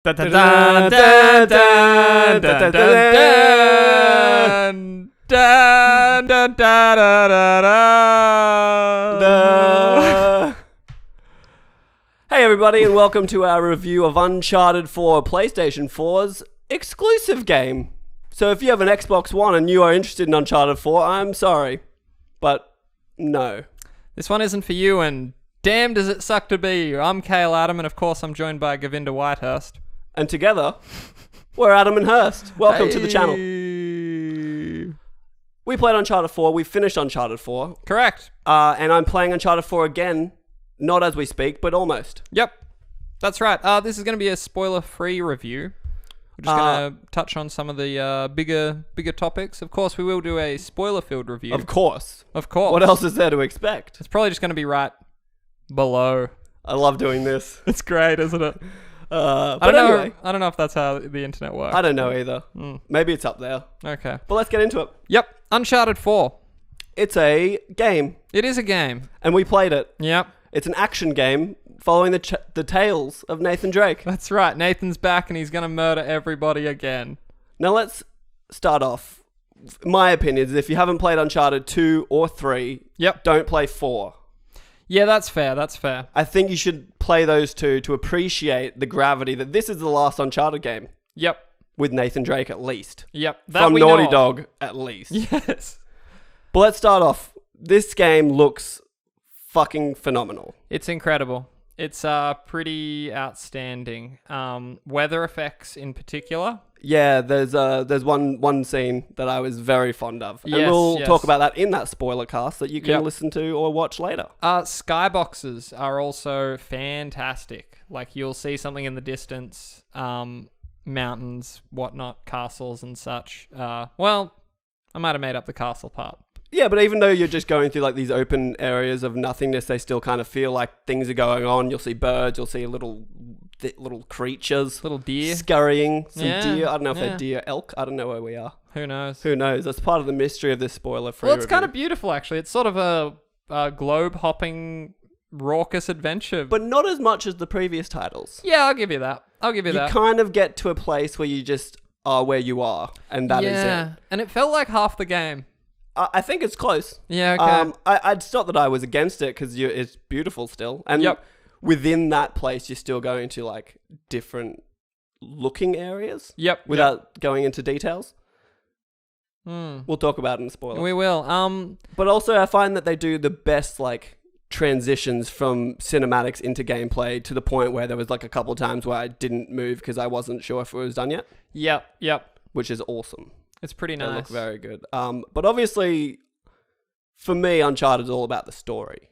Dun, dun, dun, dun, dun, dun, dun, dun, dun. Hey everybody, and welcome to our review of Uncharted 4, PlayStation 4's exclusive game. So if you have an Xbox One and you are interested in Uncharted 4, I'm sorry, but no. This one isn't for you, and damn does it suck to be you. I'm Kale Adam, and of course I'm joined by Govinda Whitehurst. And together, we're Adam and Hurst. Welcome to the channel. We played Uncharted 4, we finished Uncharted 4. Correct. And I'm playing Uncharted 4 again, not as we speak, but almost. Yep, that's right. This is going to be a spoiler-free review. We're just going to touch on some of the bigger topics. Of course, we will do a spoiler-filled review. Of course. Of course. What else is there to expect? It's probably just going to be right below. I love doing this. It's great, isn't it? But I don't know if that's how the internet works. I don't know either. Maybe it's up there. Okay. But let's get into it. Yep. Uncharted 4. It's a game. It is a game. And we played it. Yep. It's an action game following the tales of Nathan Drake. That's right. Nathan's back and he's going to murder everybody again. Now let's start off. My opinion is if you haven't played Uncharted 2 or 3, don't play 4. Yeah, that's fair. That's fair. I think you should play those two to appreciate the gravity that this is the last Uncharted game. Yep. With Nathan Drake at least. Yep. From Naughty Dog at least. Yes. But let's start off. This game looks fucking phenomenal. It's incredible. It's pretty outstanding. Weather effects in particular. Yeah, there's one scene that I was very fond of. And we'll talk about that in that spoiler cast that you can listen to or watch later. Skyboxes are also fantastic. Like you'll see something in the distance, mountains, whatnot, castles and such. Well, I might have made up the castle part. Yeah, but even though you're just going through like these open areas of nothingness, they still kind of feel like things are going on. You'll see birds, you'll see little creatures. Little deer. Scurrying. Some deer. I don't know if they're deer, elk. I don't know where we are. Who knows? Who knows? That's part of the mystery of this spoiler-free Well, it's review. kind of beautiful, actually. It's sort of a globe-hopping, raucous adventure. But not as much as the previous titles. Yeah, I'll give you that. You kind of get to a place where you just are where you are, and that is it. And it felt like half the game. I think it's close. Yeah, okay. It's not that I was against it, because it's beautiful still. And within that place, you're still going to like different looking areas. Without going into details. We'll talk about it in the spoilers. We will. But also I find that they do the best like transitions from cinematics into gameplay to the point where there was like a couple of times where I didn't move because I wasn't sure if it was done yet. Yep. Which is awesome. It's pretty nice. They look very good. But obviously, for me, Uncharted is all about the story.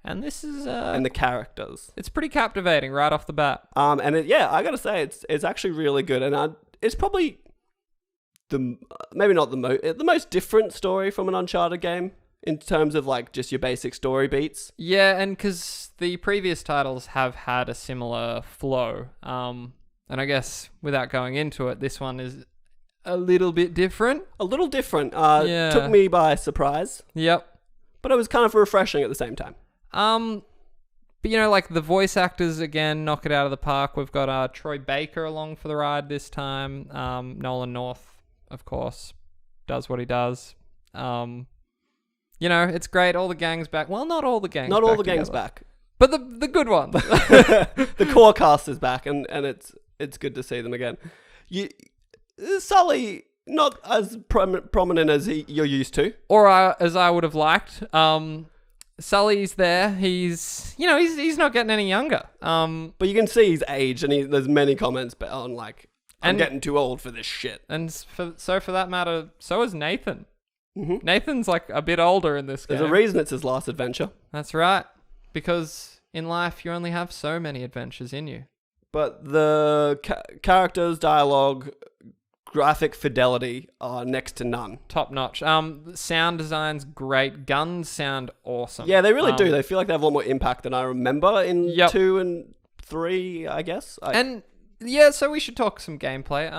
And this is... and the characters. It's pretty captivating right off the bat. And I gotta say, it's actually really good. And it's probably maybe not the most different story from an Uncharted game in terms of like just your basic story beats. Yeah, and because the previous titles have had a similar flow. And I guess without going into it, this one is... a little bit different. Took me by surprise. Yep. But it was kind of refreshing at the same time. But you know, like the voice actors again knock it out of the park. We've got Troy Baker along for the ride this time. Nolan North, of course, does what he does. You know, it's great. All the gang's back. Well, not all the gang's back. Not all the gang's back. But the good ones. The core cast is back, and it's good to see them again. Sully, not as prominent as you're used to. Or as I would have liked. Sully's there. He's not getting any younger. But you can see his age, and there's many comments on like, I'm getting too old for this shit. And for that matter, so is Nathan. Mm-hmm. Nathan's like a bit older in this game. There's a reason it's his last adventure. That's right. Because in life, you only have so many adventures in you. But the characters, dialogue... graphic fidelity are next to none. Top notch. Sound design's great. Guns sound awesome. Yeah, they really do. They feel like they have a lot more impact than I remember in 2 and 3, I guess. So we should talk some gameplay.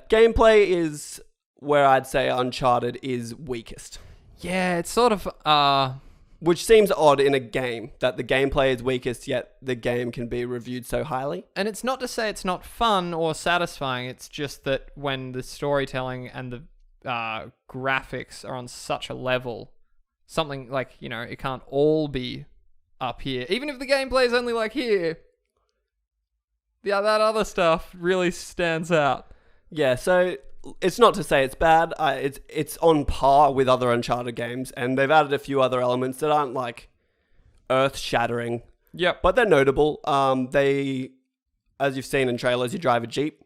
Gameplay is where I'd say Uncharted is weakest. Yeah, it's sort of Which seems odd in a game, that the gameplay is weakest, yet the game can be reviewed so highly. And it's not to say it's not fun or satisfying. It's just that when the storytelling and the graphics are on such a level, something like, it can't all be up here. Even if the gameplay is only like here, that other stuff really stands out. Yeah, so it's not to say it's bad. It's on par with other Uncharted games, and they've added a few other elements that aren't like earth-shattering. Yep. But they're notable. They, as you've seen in trailers, you drive a Jeep.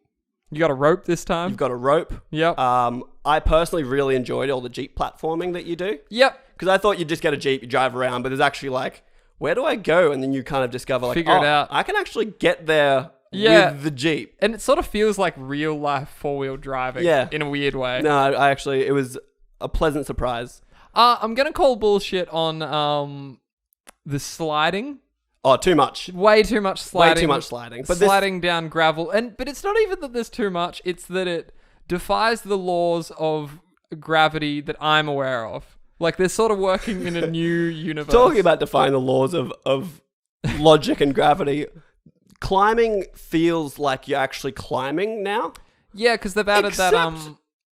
You got a rope this time? You've got a rope. Yep. I personally really enjoyed all the Jeep platforming that you do. Yep. Because I thought you'd just get a Jeep, you drive around, but there's actually like, where do I go? And then you kind of discover like, Figure it out. I can actually get there with the Jeep. And it sort of feels like real life four-wheel driving in a weird way. No, it was a pleasant surprise. I'm going to call bullshit on the sliding. Oh, too much. Way too much sliding. Way too much sliding. But sliding down gravel. But it's not even that there's too much. It's that it defies the laws of gravity that I'm aware of. Like, they're sort of working in a new universe. Talking about defying the laws of logic and gravity, climbing feels like you're actually climbing now. Yeah, because they've added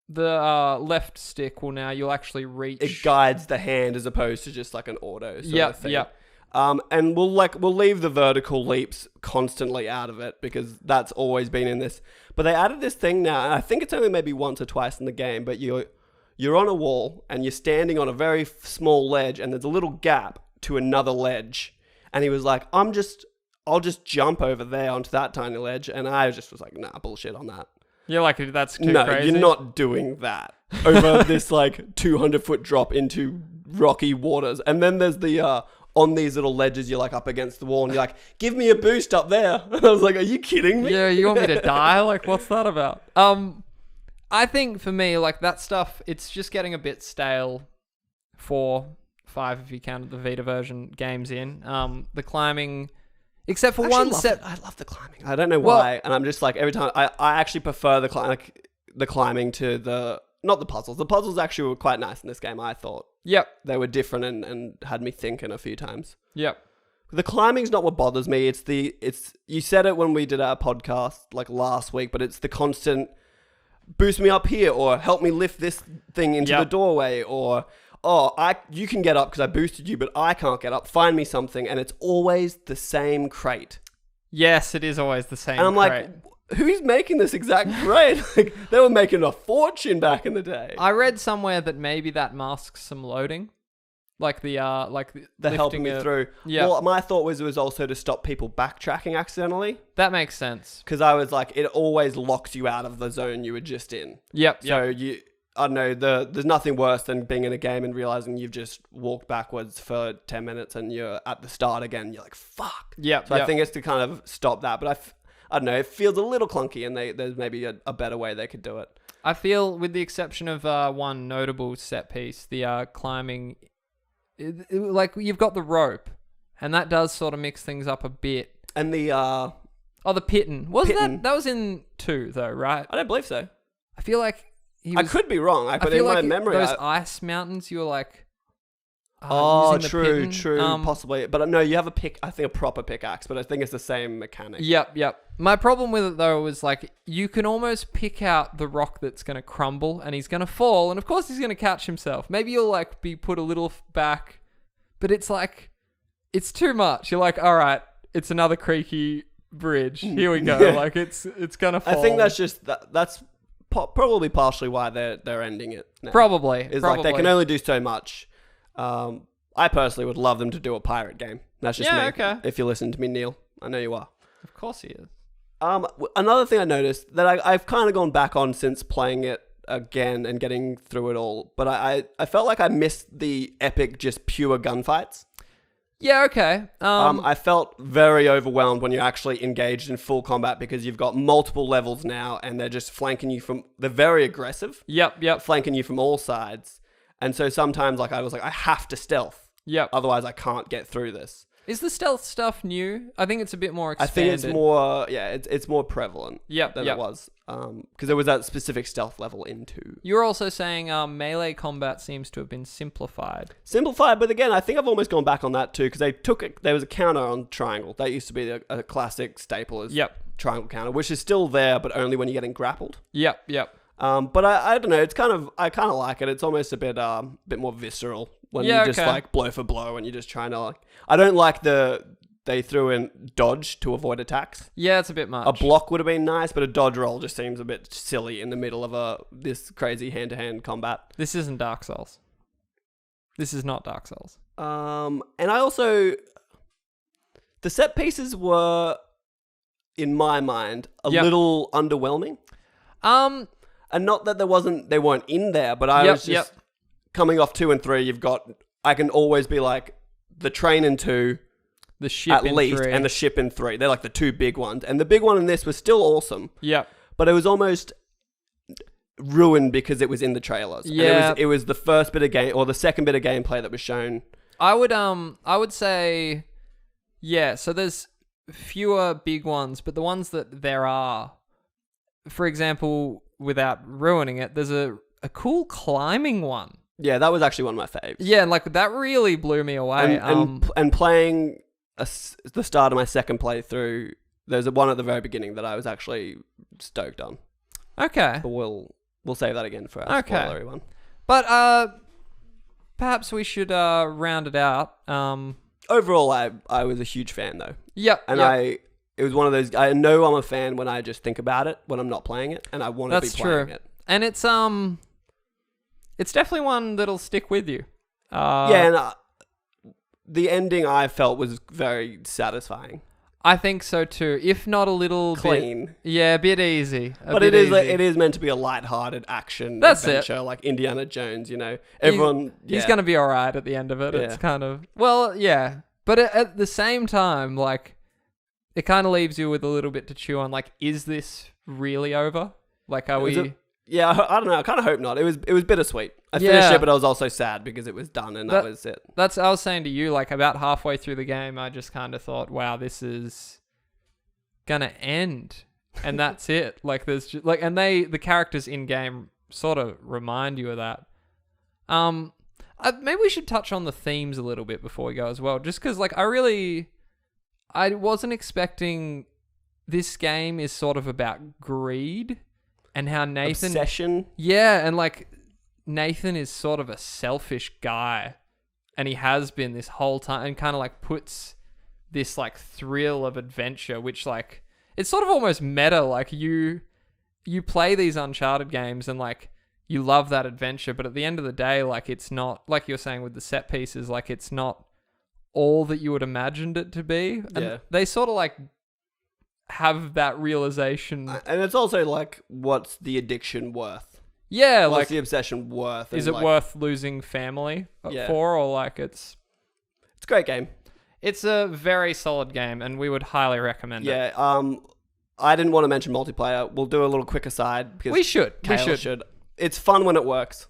the left stick you'll actually reach. It guides the hand as opposed to just like an auto sort of thing. Yeah. And we'll leave the vertical leaps constantly out of it because that's always been in this. But they added this thing now, and I think it's only maybe once or twice in the game, but you're on a wall and you're standing on a very small ledge and there's a little gap to another ledge. And he was like, I'll just jump over there onto that tiny ledge. And I just was like, nah, bullshit on that. You're like, that's too no, crazy. You're not doing that over this like 200-foot drop into rocky waters. And then there's the, on these little ledges, you're like up against the wall and you're like, give me a boost up there. And I was like, are you kidding me? Yeah, you want me to die? Like, what's that about? I think for me, like that stuff, it's just getting a bit stale. 4, 5 if you counted the Vita version games in. The climbing, except for one set. I love the climbing. I don't know why, and I'm just like every time I actually prefer the climbing to not the puzzles. The puzzles actually were quite nice in this game. I thought. Yep. They were different and had me thinking a few times. Yep. The climbing's not what bothers me. It's you said it when we did our podcast like last week, but it's the constant boost me up here or help me lift this thing into the doorway or you can get up because I boosted you, but I can't get up. Find me something, and it's always the same crate. Yes, it is always the same. And I'm crate. like, who's making this exact crate? Like they were making a fortune back in the day. I read somewhere that maybe that masks some loading, like the helping me through. Yeah. Well, my thought was it was also to stop people backtracking accidentally. That makes sense. Because I was like, it always locks you out of the zone you were just in. Yep. So I don't know, there's nothing worse than being in a game and realizing you've just walked backwards for 10 minutes and you're at the start again. You're like, fuck. Yep. So I think it's to kind of stop that. But I don't know, it feels a little clunky and there's maybe a better way they could do it. I feel, with the exception of one notable set piece, the climbing, like you've got the rope, and that does sort of mix things up a bit. And the the pitting. That was in 2 though, right? I don't believe so. I feel like I could be wrong. But in my memory, those ice mountains, you were like, true, possibly. But no, you have a proper pickaxe, but I think it's the same mechanic. Yep. My problem with it though was like, you can almost pick out the rock that's going to crumble and he's going to fall, and of course he's going to catch himself. Maybe you'll like be put a little back, but it's like, it's too much. You're like, all right, it's another creaky bridge. Here we go. Yeah. Like it's going to fall. I think that's just, that's probably partially why they're ending it now. Probably. Like they can only do so much. I personally would love them to do a pirate game. That's just me. Okay. If you listen to me, Neil, I know you are. Of course he is. Another thing I noticed that I've kind of gone back on since playing it again and getting through it all, but I felt like I missed the epic, just pure gunfights. Yeah, okay. I felt very overwhelmed when you're actually engaged in full combat because you've got multiple levels now and they're just flanking you they're very aggressive. Yep. Flanking you from all sides. And so sometimes I was like, I have to stealth. Yep. Otherwise I can't get through this. Is the stealth stuff new? I think it's a bit more I think expanded. it's more, it's more prevalent Yep, than yep. it was. Because there was that specific stealth level in 2. You're also saying melee combat seems to have been simplified. Simplified, but again, I think I've almost gone back on that too, because there was a counter on triangle. That used to be a classic staple as Yep. triangle counter, which is still there, but only when you're getting grappled. Yep. But I don't know. I kind of like it. It's almost a bit more visceral when you just like blow for blow and you're just trying to like. I don't like they threw in dodge to avoid attacks. Yeah, it's a bit much. A block would have been nice, but a dodge roll just seems a bit silly in the middle of this crazy hand-to-hand combat. This isn't Dark Souls. This is not Dark Souls. And I also, the set pieces were, in my mind, a little underwhelming. And not that they weren't in there, but I was just coming off 2 and 3. I can always be like the train in 2, the ship at in least, 3. and the ship in 3. They're like the 2 big ones, and the big one in this was still awesome. Yeah, but it was almost ruined because it was in the trailers. Yeah, and it was the first bit of game or the second bit of gameplay that was shown. I would say, yeah. So there's fewer big ones, but the ones that there are, for example, without ruining it, there's a cool climbing one. Yeah, that was actually one of my faves. Yeah, and like that really blew me away. And playing the start of my second playthrough, there's one at the very beginning that I was actually stoked on. Okay, But we'll save that again for our spoilery one. but perhaps we should round it out. Overall, I was a huge fan though. Yep, And yep. it was one of those, I know I'm a fan when I just think about it, when I'm not playing it, and I want to be playing it. And it's definitely one that'll stick with you. And the ending I felt was very satisfying. I think so too. If not a little Clean. bit, yeah, a bit easy. But it is meant to be a light-hearted action adventure, like Indiana Jones. You know, everyone. He's gonna be all right at the end of it. Yeah. It's kind of but at the same time, like it kind of leaves you with a little bit to chew on. Like, is this really over? Like, are we? Yeah, I don't know. I kind of hope not. It was bittersweet. I finished it, but I was also sad because it was done and that was it. I was saying to you, like about halfway through the game, I just kind of thought, wow, this is gonna end, and that's it. Like there's just, like, and the characters in game sort of remind you of that. Maybe we should touch on the themes a little bit before we go as well, just because like I wasn't expecting this game is sort of about greed. And how Nathan... Obsession? Yeah, and like Nathan is sort of a selfish guy. And he has been this whole time. And kind of like puts this like thrill of adventure, which like... It's sort of almost meta. Like you play these Uncharted games and like you love that adventure. But at the end of the day, like it's not... Like you're saying with the set pieces, like it's not all that you would imagined it to be. And they sort of like... have that realization, and it's also like, what's the addiction worth? Yeah, what's like the obsession worth? Is it worth losing family for, or like it's a great game. It's a very solid game, and we would highly recommend it. Yeah. I didn't want to mention multiplayer. We'll do a little quick aside because we should. It's fun when it works.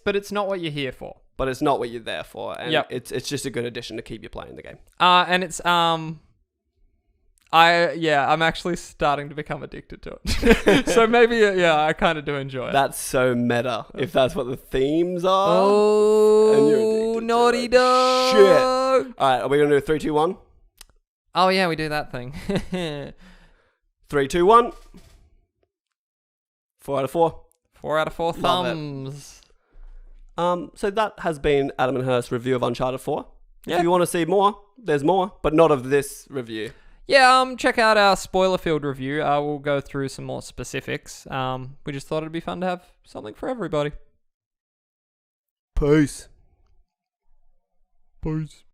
But it's not what you're here for. But it's not what you're there for, and it's just a good addition to keep you playing the game. And it's I'm actually starting to become addicted to it. So maybe, I kind of do enjoy it. That's so meta, if that's what the themes are. Oh, naughty dog. Shit. All right, are we going to do a 3, 2, 1? Oh, yeah, we do that thing. 3, 2, 1. 4 out of 4. 4 out of 4 thumbs. So that has been Adam and Hurst's review of Uncharted 4. Yeah. If you want to see more, there's more, but not of this review. Yeah, check out our spoiler-filled review. We'll go through some more specifics. We just thought it'd be fun to have something for everybody. Peace. Peace.